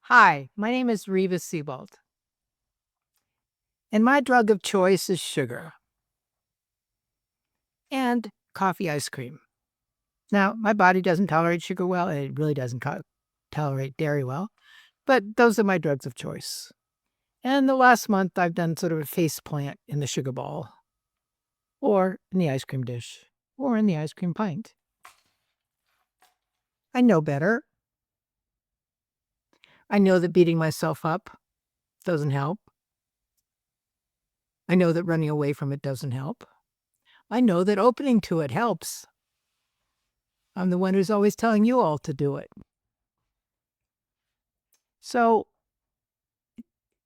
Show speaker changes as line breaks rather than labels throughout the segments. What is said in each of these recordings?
Hi, my name is Reva Siebold, and my drug of choice is sugar and coffee ice cream. Now, my body doesn't tolerate sugar well, and it really doesn't tolerate dairy well, but those are my drugs of choice. And the last month, I've done sort of a face plant in the sugar ball, or in the ice cream dish, or in the ice cream pint. I know better. I know that beating myself up doesn't help. I know that running away from it doesn't help. I know that opening to it helps. I'm the one who's always telling you all to do it. So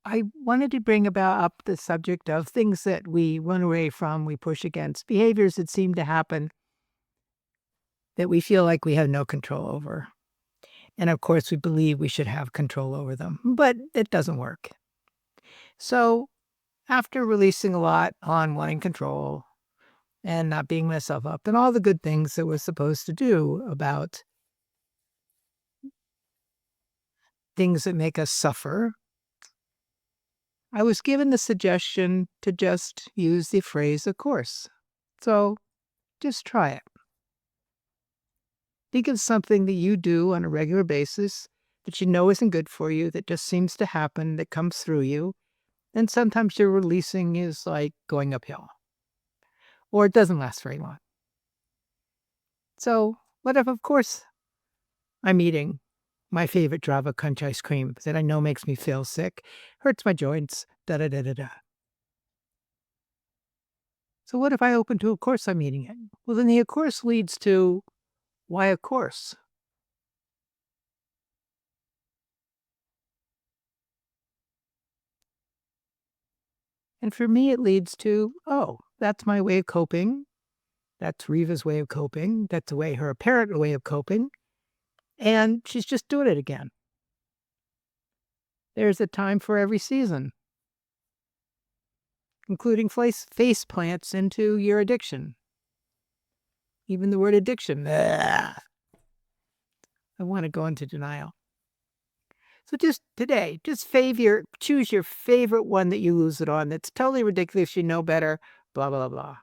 I wanted to bring up the subject of things that we run away from, we push against, behaviors that seem to happen that we feel like we have no control over. And of course, we believe we should have control over them, but it doesn't work. So after releasing a lot on wanting control and not beating myself up and all the good things that we're supposed to do about things that make us suffer, I was given the suggestion to just use the phrase, of course. So just try it. Think of something that you do on a regular basis that you know isn't good for you, that just seems to happen, that comes through you. And sometimes your releasing is like going uphill, or it doesn't last very long. So, what if, of course, I'm eating my favorite Java Crunch ice cream that I know makes me feel sick, hurts my joints, da da da da da. So, what if I open to, of course, I'm eating it? Well, then the of course leads to why, of course? And for me, it leads to, oh, that's my way of coping. That's Reva's way of coping. That's the way her apparent way of coping. And she's just doing it again. There's a time for every season, including face plants into your addiction. Even the word addiction, I want to go into denial. So just today, choose your favorite one that you lose it on. That's totally ridiculous. You know better, blah, blah, blah.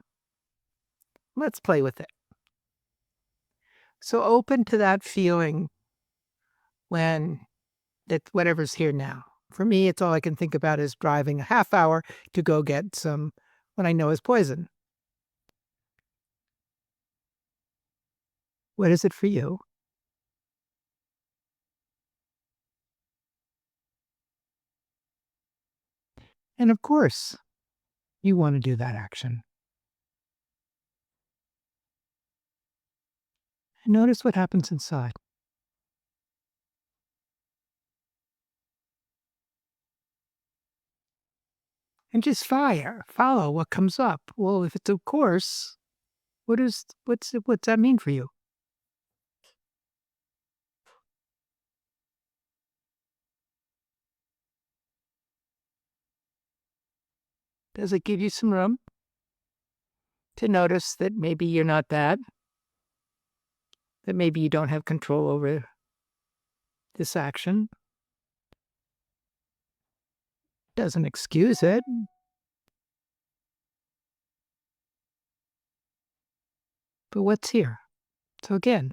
Let's play with it. So open to that feeling when that whatever's here now. For me, it's all I can think about is driving a half hour to go get some what I know is poison. What is it for you? And of course, you want to do that action. And notice what happens inside. And just follow what comes up. Well, if it's of course, what's that mean for you? Does it give you some room to notice that maybe you're not bad? That maybe you don't have control over this action? Doesn't excuse it, but what's here? So again,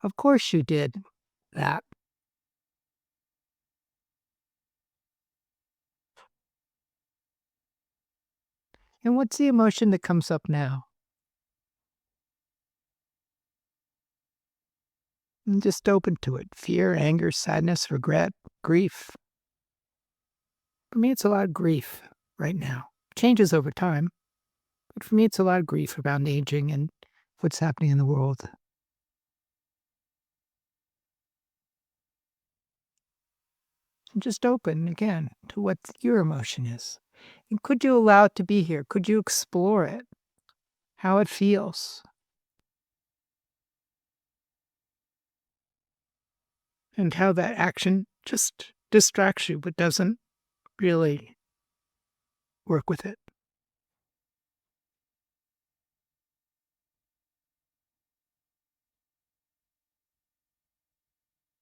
of course you did that. And what's the emotion that comes up now? And just open to it. Fear, anger, sadness, regret, grief. For me, it's a lot of grief right now. Changes over time, but for me, it's a lot of grief around aging and what's happening in the world. And just open again to what your emotion is. And could you allow it to be here? Could you explore it? How it feels? And how that action just distracts you but doesn't really work with it.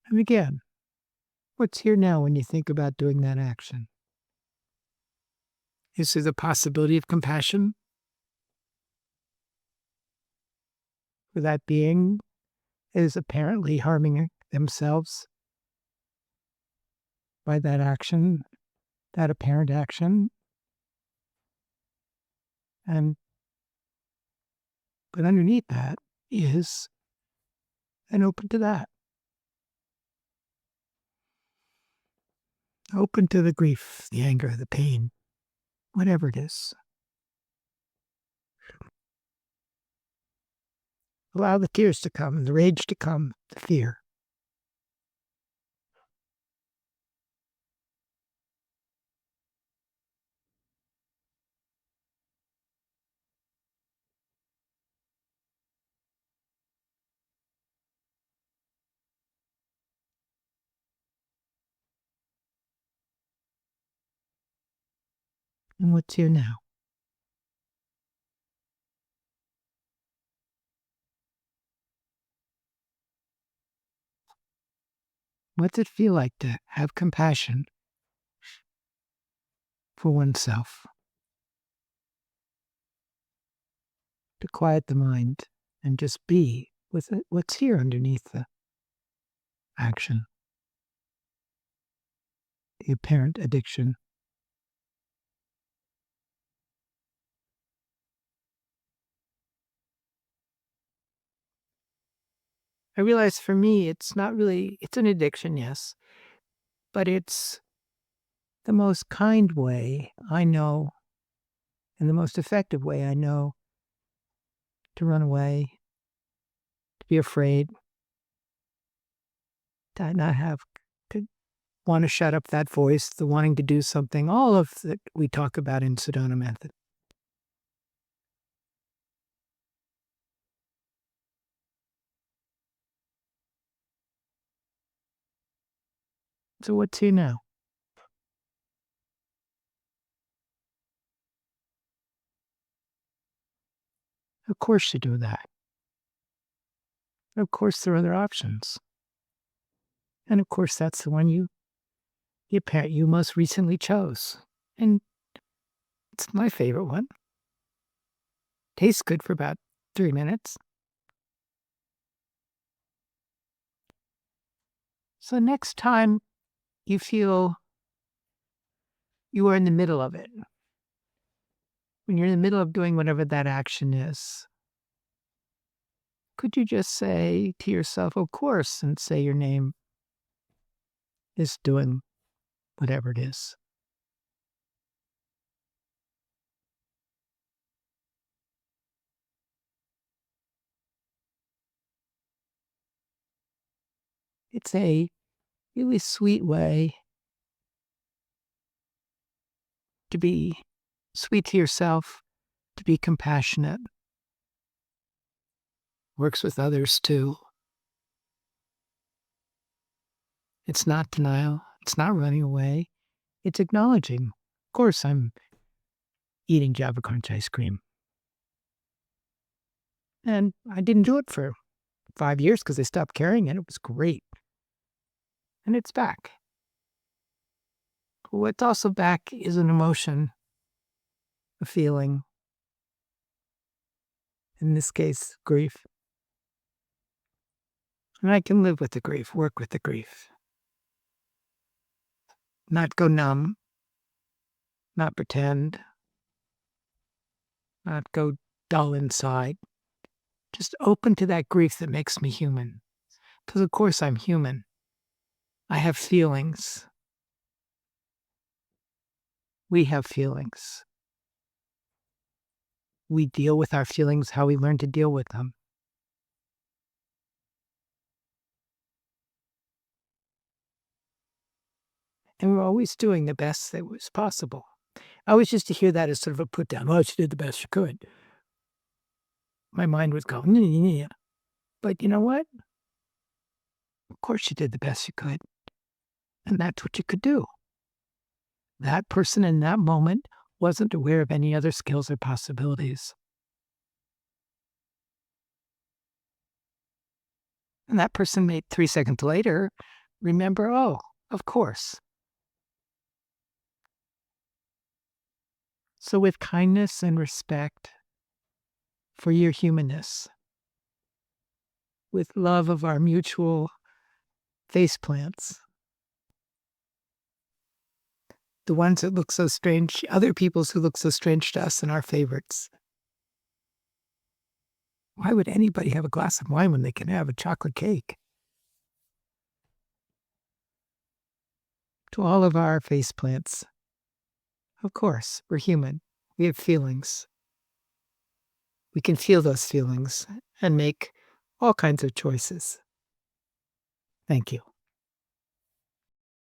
And again, What's here now when you think about doing that action? Is there the possibility of compassion for that being is apparently harming themselves by that action, that apparent action? But underneath that is an open to that. Open to the grief, the anger, the pain, whatever it is. Allow the tears to come, the rage to come, the fear. And what's here now? What's it feel like to have compassion for oneself? To quiet the mind and just be with it, what's here underneath the action, the apparent addiction. I realize for me, it's not really, it's an addiction, yes, but it's the most kind way I know and the most effective way I know to run away, to be afraid, to not have, to want to shut up that voice, the wanting to do something, all of that we talk about in Sedona Method. So what's here now? Of course you do that. Of course there are other options. And of course that's the one you most recently chose. And it's my favorite one. Tastes good for about 3 minutes. So next time you feel you are in the middle of it, when you're in the middle of doing whatever that action is, could you just say to yourself, of course, and say your name is doing whatever it is? It's a really sweet way to be sweet to yourself, to be compassionate. Works with others too. It's not denial. It's not running away. It's acknowledging. Of course, I'm eating Java Crunch ice cream. And I didn't do it for 5 years because I stopped carrying it. It was great. And it's back. What's also back is an emotion, a feeling. In this case, grief. And I can live with the grief, work with the grief. Not go numb, not pretend, not go dull inside. Just open to that grief that makes me human. Because, of course, I'm human. I have feelings. We have feelings. We deal with our feelings how we learn to deal with them. And we're always doing the best that was possible. I always used to hear that as sort of a put down. Oh, she did the best she could. My mind was going, yeah. But you know what? Of course she did the best she could. And that's what you could do. That person in that moment wasn't aware of any other skills or possibilities. And that person may 3 seconds later remember, oh, Of course. So with kindness and respect for your humanness, with love of our mutual faceplants, the ones that look so strange, other people's who look so strange to us and our favorites. Why would anybody have a glass of wine when they can have a chocolate cake? To all of our faceplants, of course, we're human. We have feelings. We can feel those feelings and make all kinds of choices. Thank you.